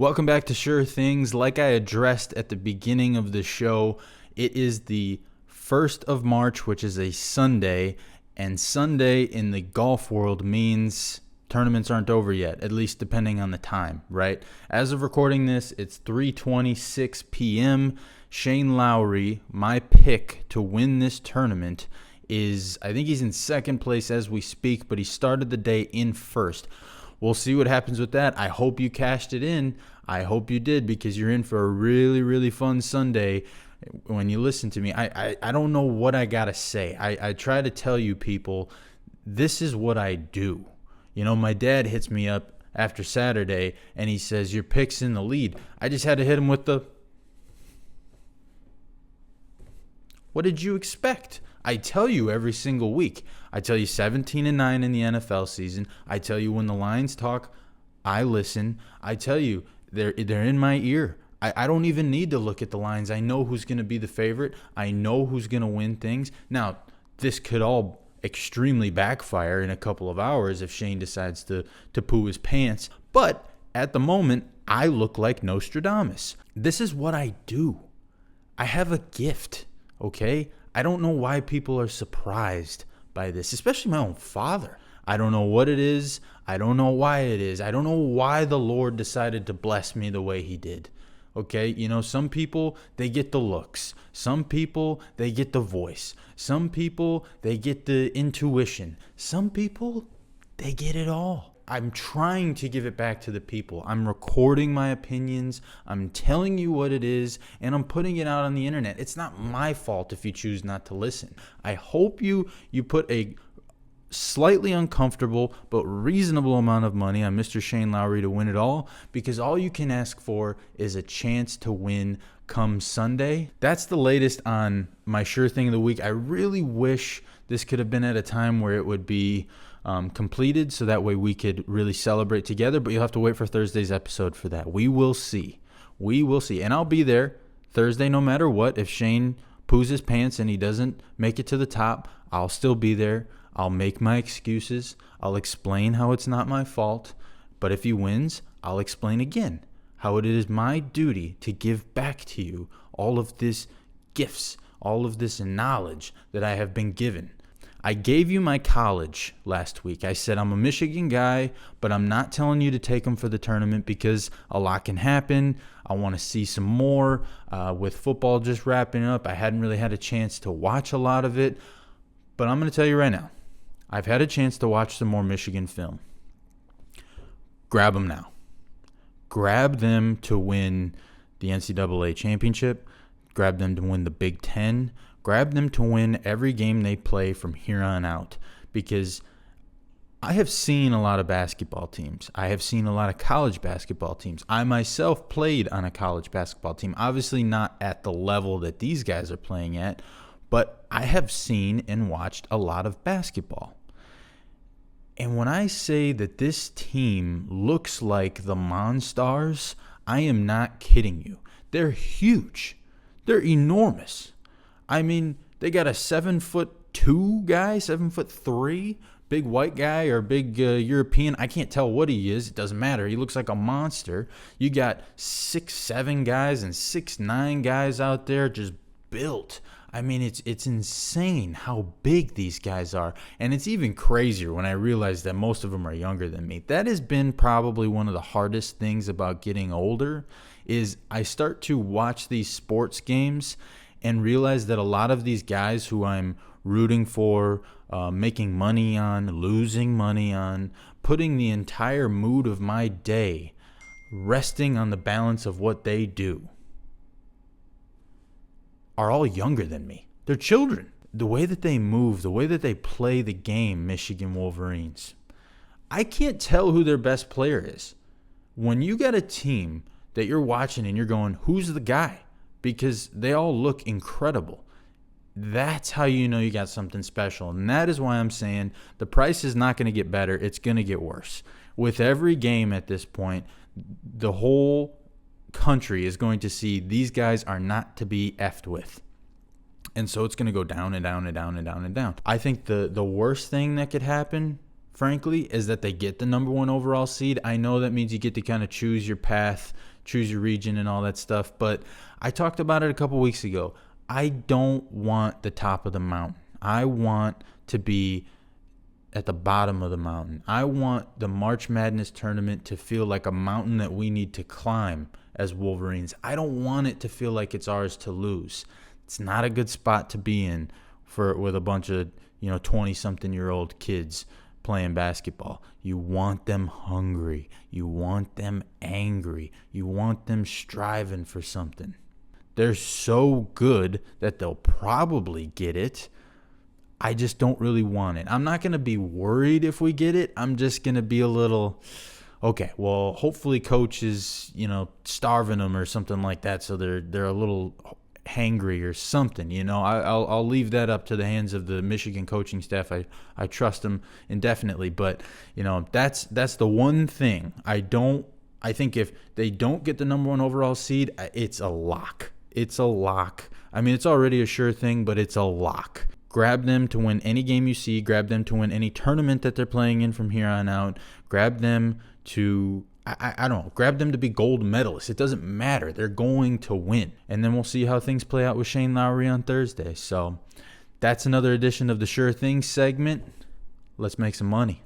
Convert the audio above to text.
Welcome back to Sure Things. Like I addressed at the beginning of the show, it is the 1st of March, which is a Sunday, and Sunday in the golf world means tournaments aren't over yet, at least depending on the time, right? As of recording this, it's 3:26 p.m. Shane Lowry, my pick to win this tournament, I think he's in second place as we speak, but he started the day in first. We'll see what happens with that. I hope you cashed it in. I hope you did, because you're in for a really, really fun Sunday when you listen to me. I don't know what I got to say. I try to tell you people, this is what I do. You know, my dad hits me up after Saturday and he says, your pick's in the lead. I just had to hit him with the, what did you expect? I tell you every single week. I tell you 17-9 in the NFL season. I tell you when the Lions talk, I listen. I tell you they're in my ear. I don't even need to look at the lines. I know who's going to be the favorite. I know who's going to win things. Now, this could all extremely backfire in a couple of hours if Shane decides to poo his pants. But at the moment, I look like Nostradamus. This is what I do. I have a gift, okay? I don't know why people are surprised by this, especially my own father. I don't know what it is. I don't know why it is. I don't know why the Lord decided to bless me the way he did. Okay, you know, some people, they get the looks. Some people, they get the voice. Some people, they get the intuition. Some people, they get it all. I'm trying to give it back to the people. I'm recording my opinions. I'm telling you what it is, and I'm putting it out on the internet. It's not my fault if you choose not to listen. I hope you put a slightly uncomfortable but reasonable amount of money on Mr. Shane Lowry to win it all, because all you can ask for is a chance to win come Sunday. That's the latest on my Sure Thing of the Week. I really wish this could have been at a time where it would be completed, so that way we could really celebrate together, but you'll have to wait for Thursday's episode for that. We will see. And I'll be there Thursday no matter what. If Shane poos his pants and he doesn't make it to the top, I'll still be there. I'll make my excuses. I'll explain how it's not my fault. But if he wins, I'll explain again how it is my duty to give back to you all of these gifts, all of this knowledge that I have been given. I gave you my college last week. I said I'm a Michigan guy, but I'm not telling you to take them for the tournament because a lot can happen. I want to see some more. With football just wrapping up, I hadn't really had a chance to watch a lot of it. But I'm going to tell you right now, I've had a chance to watch some more Michigan film. Grab them now. Grab them to win the NCAA championship. Grab them to win the Big Ten. Grab them to win every game they play from here on out, because I have seen a lot of basketball teams. I have seen a lot of college basketball teams. I myself played on a college basketball team, obviously not at the level that these guys are playing at, but I have seen and watched a lot of basketball. And when I say that this team looks like the Monstars, I am not kidding you. They're huge. They're enormous. I mean, they got a 7'2" guy, 7'3", big white guy or big European. I can't tell what he is. It doesn't matter. He looks like a monster. You got 6'7" guys and 6'9" guys out there just built. I mean, it's insane how big these guys are. And it's even crazier when I realize that most of them are younger than me. That has been probably one of the hardest things about getting older, is I start to watch these sports games and realize that a lot of these guys who I'm rooting for, making money on, losing money on, putting the entire mood of my day resting on the balance of what they do, are all younger than me. They're children. The way that they move, the way that they play the game, Michigan Wolverines, I can't tell who their best player is. When you got a team that you're watching and you're going, who's the guy? Because they all look incredible. That's how you know you got something special. And that is why I'm saying the price is not going to get better. It's going to get worse. With every game at this point, the whole country is going to see these guys are not to be effed with. And so it's going to go down and down and down and down and down. I think the worst thing that could happen, frankly, is that they get the number one overall seed. I know that means you get to kind of choose your path choose your region and all that stuff. But I talked about it a couple weeks ago. I don't want the top of the mountain. I want to be at the bottom of the mountain. I want the March Madness tournament to feel like a mountain that we need to climb as Wolverines. I don't want it to feel like it's ours to lose. It's not a good spot to be in with a bunch of 20-something-year-old kids playing basketball. You want them hungry. You want them angry. You want them striving for something. They're so good that they'll probably get it. I just don't really want it. I'm not going to be worried if we get it. I'm just going to be a little, okay, well, hopefully coach is, starving them or something like that, so they're a little hangry or something. I'll leave that up to the hands of the Michigan coaching staff. I trust them indefinitely, but that's the one thing I think if they don't get the number 1 overall seed, it's a lock. It's a lock. I mean, it's already a sure thing, but it's a lock. Grab them to win any game you see. Grab them to win any tournament that they're playing in from here on out. Grab them to, I don't know, grab them to be gold medalists. It doesn't matter. They're going to win. And then we'll see how things play out with Shane Lowry on Thursday. So that's another edition of the Sure Things segment. Let's make some money.